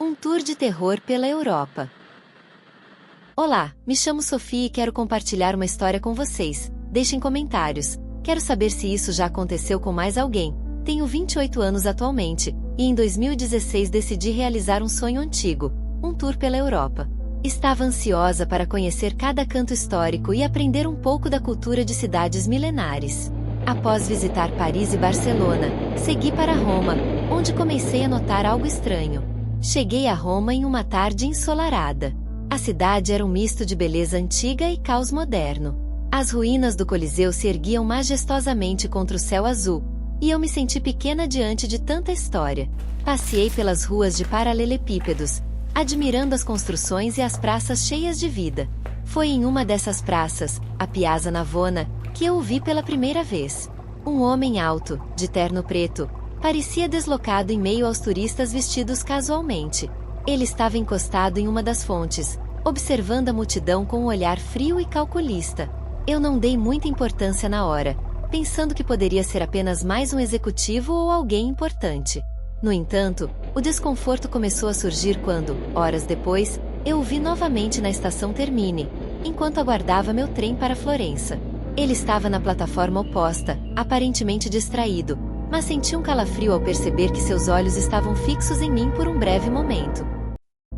Um tour de terror pela Europa. Olá, me chamo Sofia e quero compartilhar uma história com vocês. Deixem comentários. Quero saber se isso já aconteceu com mais alguém. Tenho 28 anos atualmente, e em 2016 decidi realizar um sonho antigo, um tour pela Europa. Estava ansiosa para conhecer cada canto histórico e aprender um pouco da cultura de cidades milenares. Após visitar Paris e Barcelona, segui para Roma, onde comecei a notar algo estranho. Cheguei a Roma em uma tarde ensolarada. A cidade era um misto de beleza antiga e caos moderno. As ruínas do Coliseu se erguiam majestosamente contra o céu azul, e eu me senti pequena diante de tanta história. Passei pelas ruas de paralelepípedos, admirando as construções e as praças cheias de vida. Foi em uma dessas praças, a Piazza Navona, que eu o vi pela primeira vez. Um homem alto, de terno preto, parecia deslocado em meio aos turistas vestidos casualmente. Ele estava encostado em uma das fontes, observando a multidão com um olhar frio e calculista. Eu não dei muita importância na hora, pensando que poderia ser apenas mais um executivo ou alguém importante. No entanto, o desconforto começou a surgir quando, horas depois, eu o vi novamente na estação Termini, enquanto aguardava meu trem para Florença. Ele estava na plataforma oposta, aparentemente distraído, mas senti um calafrio ao perceber que seus olhos estavam fixos em mim por um breve momento.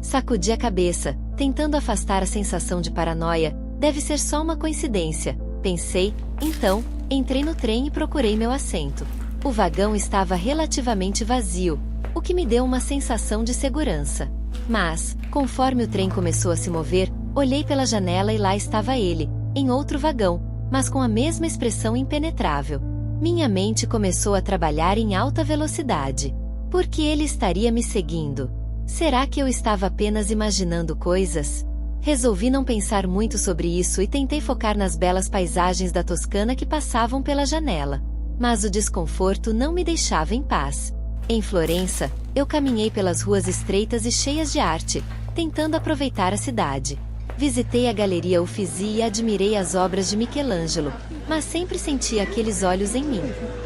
Sacudi a cabeça, tentando afastar a sensação de paranoia. Deve ser só uma coincidência, pensei. Então, entrei no trem e procurei meu assento. O vagão estava relativamente vazio, o que me deu uma sensação de segurança. Mas, conforme o trem começou a se mover, olhei pela janela e lá estava ele, em outro vagão, mas com a mesma expressão impenetrável. Minha mente começou a trabalhar em alta velocidade. Por que ele estaria me seguindo? Será que eu estava apenas imaginando coisas? Resolvi não pensar muito sobre isso e tentei focar nas belas paisagens da Toscana que passavam pela janela. Mas o desconforto não me deixava em paz. Em Florença, eu caminhei pelas ruas estreitas e cheias de arte, tentando aproveitar a cidade. Visitei a Galeria Uffizi e admirei as obras de Michelangelo, mas sempre sentia aqueles olhos em mim.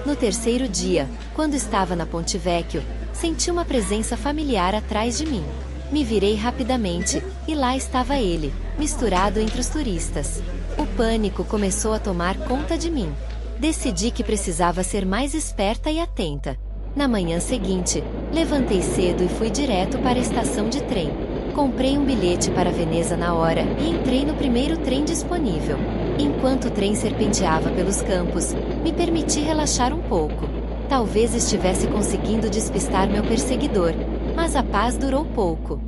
No terceiro dia, quando estava na Ponte Vecchio, senti uma presença familiar atrás de mim. Me virei rapidamente, e lá estava ele, misturado entre os turistas. O pânico começou a tomar conta de mim. Decidi que precisava ser mais esperta e atenta. Na manhã seguinte, levantei cedo e fui direto para a estação de trem. Comprei um bilhete para Veneza na hora e entrei no primeiro trem disponível. Enquanto o trem serpenteava pelos campos, me permiti relaxar um pouco. Talvez estivesse conseguindo despistar meu perseguidor, mas a paz durou pouco.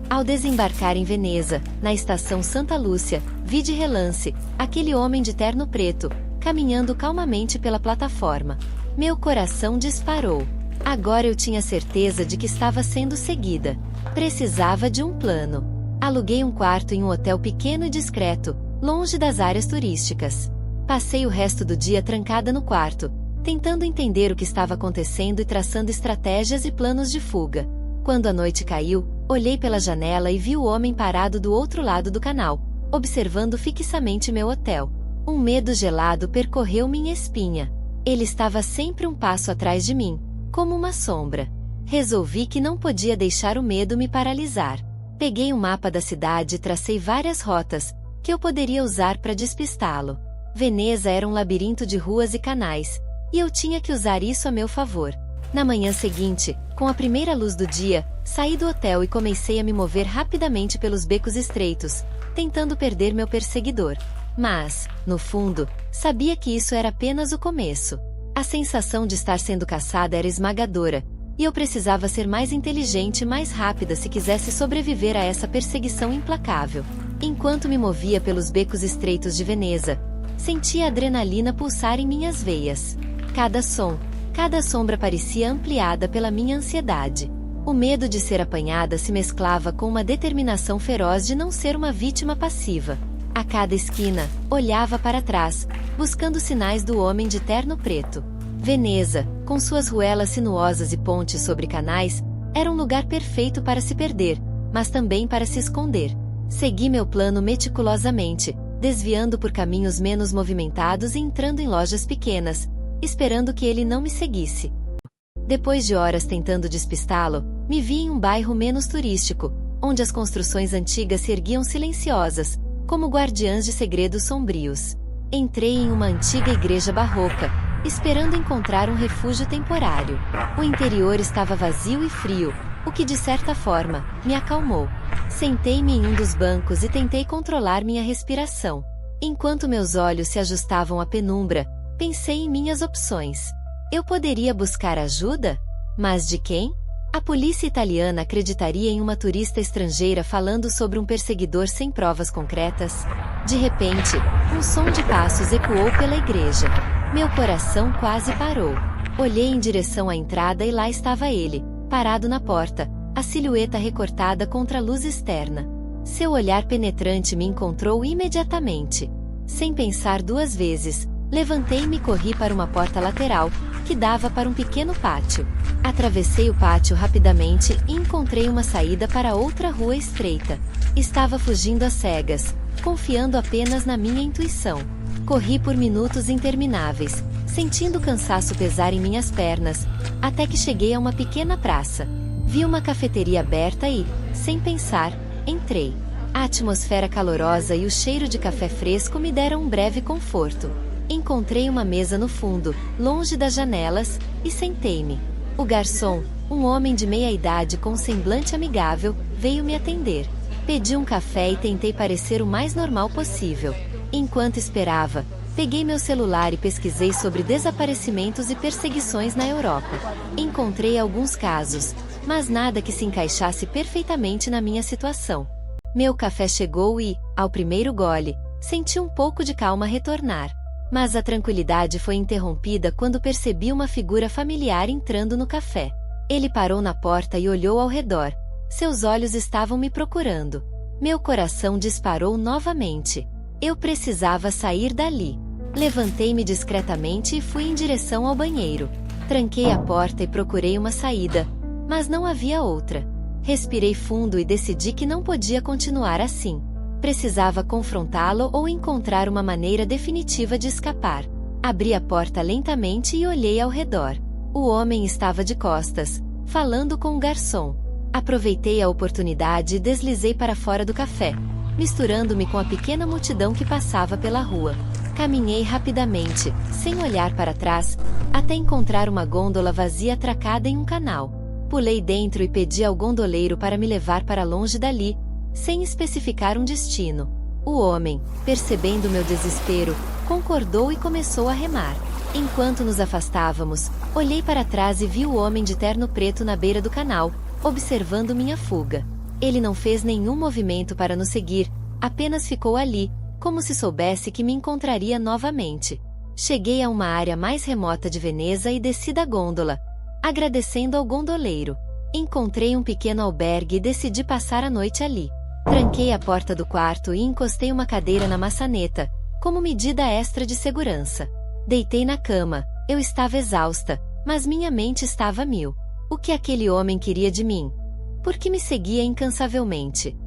Ao desembarcar em Veneza, na estação Santa Lúcia, vi de relance aquele homem de terno preto, caminhando calmamente pela plataforma. Meu coração disparou. Agora eu tinha certeza de que estava sendo seguida. Precisava de um plano. Aluguei um quarto em um hotel pequeno e discreto, longe das áreas turísticas. Passei o resto do dia trancada no quarto, tentando entender o que estava acontecendo e traçando estratégias e planos de fuga. Quando a noite caiu, olhei pela janela e vi o homem parado do outro lado do canal, observando fixamente meu hotel. Um medo gelado percorreu minha espinha. Ele estava sempre um passo atrás de mim, como uma sombra. Resolvi que não podia deixar o medo me paralisar. Peguei um mapa da cidade e tracei várias rotas, que eu poderia usar para despistá-lo. Veneza era um labirinto de ruas e canais, e eu tinha que usar isso a meu favor. Na manhã seguinte, com a primeira luz do dia, saí do hotel e comecei a me mover rapidamente pelos becos estreitos, tentando perder meu perseguidor. Mas, no fundo, sabia que isso era apenas o começo. A sensação de estar sendo caçada era esmagadora, e eu precisava ser mais inteligente e mais rápida se quisesse sobreviver a essa perseguição implacável. Enquanto me movia pelos becos estreitos de Veneza, sentia a adrenalina pulsar em minhas veias. Cada som, cada sombra parecia ampliada pela minha ansiedade. O medo de ser apanhada se mesclava com uma determinação feroz de não ser uma vítima passiva. A cada esquina, olhava para trás, buscando sinais do homem de terno preto. Veneza, com suas ruelas sinuosas e pontes sobre canais, era um lugar perfeito para se perder, mas também para se esconder. Segui meu plano meticulosamente, desviando por caminhos menos movimentados e entrando em lojas pequenas, esperando que ele não me seguisse. Depois de horas tentando despistá-lo, Me vi em um bairro menos turístico, onde as construções antigas se erguiam silenciosas, como guardiãs de segredos sombrios. Entrei em uma antiga igreja barroca, esperando encontrar um refúgio temporário. O interior estava vazio e frio, o que de certa forma me acalmou. Sentei-me em um dos bancos e tentei controlar minha respiração. Enquanto meus olhos se ajustavam à penumbra, pensei em minhas opções. Eu poderia buscar ajuda? Mas de quem? A polícia italiana acreditaria em uma turista estrangeira falando sobre um perseguidor sem provas concretas? De repente, um som de passos ecoou pela igreja. Meu coração quase parou. Olhei em direção à entrada e lá estava ele, parado na porta, a silhueta recortada contra a luz externa. Seu olhar penetrante me encontrou imediatamente. Sem pensar duas vezes, levantei-me e corri para uma porta lateral, que dava para um pequeno pátio. Atravessei o pátio rapidamente e encontrei uma saída para outra rua estreita. Estava fugindo às cegas, confiando apenas na minha intuição. Corri por minutos intermináveis, sentindo o cansaço pesar em minhas pernas, até que cheguei a uma pequena praça. Vi uma cafeteria aberta e, sem pensar, entrei. A atmosfera calorosa e o cheiro de café fresco me deram um breve conforto. Encontrei uma mesa no fundo, longe das janelas, e sentei-me. O garçom, um homem de meia idade com um semblante amigável, veio me atender. Pedi um café e tentei parecer o mais normal possível. Enquanto esperava, peguei meu celular e pesquisei sobre desaparecimentos e perseguições na Europa. Encontrei alguns casos, mas nada que se encaixasse perfeitamente na minha situação. Meu café chegou e, ao primeiro gole, senti um pouco de calma retornar. Mas a tranquilidade foi interrompida quando percebi uma figura familiar entrando no café. Ele parou na porta e olhou ao redor. Seus olhos estavam me procurando. Meu coração disparou novamente. Eu precisava sair dali. Levantei-me discretamente e fui em direção ao banheiro. Tranquei a porta e procurei uma saída, mas não havia outra. Respirei fundo e decidi que não podia continuar assim. Precisava confrontá-lo ou encontrar uma maneira definitiva de escapar. Abri a porta lentamente e olhei ao redor. O homem estava de costas, falando com o garçom. Aproveitei a oportunidade e deslizei para fora do café, misturando-me com a pequena multidão que passava pela rua. Caminhei rapidamente, sem olhar para trás, até encontrar uma gôndola vazia atracada em um canal. Pulei dentro e pedi ao gondoleiro para me levar para longe dali, sem especificar um destino. O homem, percebendo meu desespero, concordou e começou a remar. Enquanto nos afastávamos, olhei para trás e vi o homem de terno preto na beira do canal, observando minha fuga. Ele não fez nenhum movimento para nos seguir, apenas ficou ali, como se soubesse que me encontraria novamente. Cheguei a uma área mais remota de Veneza e desci da gôndola, agradecendo ao gondoleiro. Encontrei um pequeno albergue e decidi passar a noite ali. Tranquei a porta do quarto e encostei uma cadeira na maçaneta, como medida extra de segurança. Deitei na cama. Eu estava exausta, mas minha mente estava a mil. O que aquele homem queria de mim? Por que me seguia incansavelmente?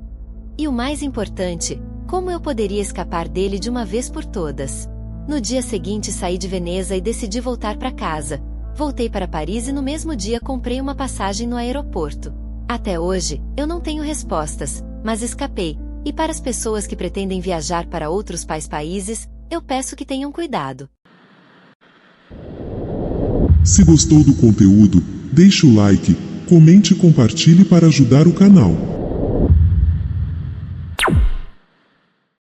E o mais importante, como eu poderia escapar dele de uma vez por todas? No dia seguinte saí de Veneza e decidi voltar para casa. Voltei para Paris e no mesmo dia comprei uma passagem no aeroporto. Até hoje, eu não tenho respostas, mas escapei, e para as pessoas que pretendem viajar para outros países, eu peço que tenham cuidado. Se gostou do conteúdo, deixe o like, comente e compartilhe para ajudar o canal.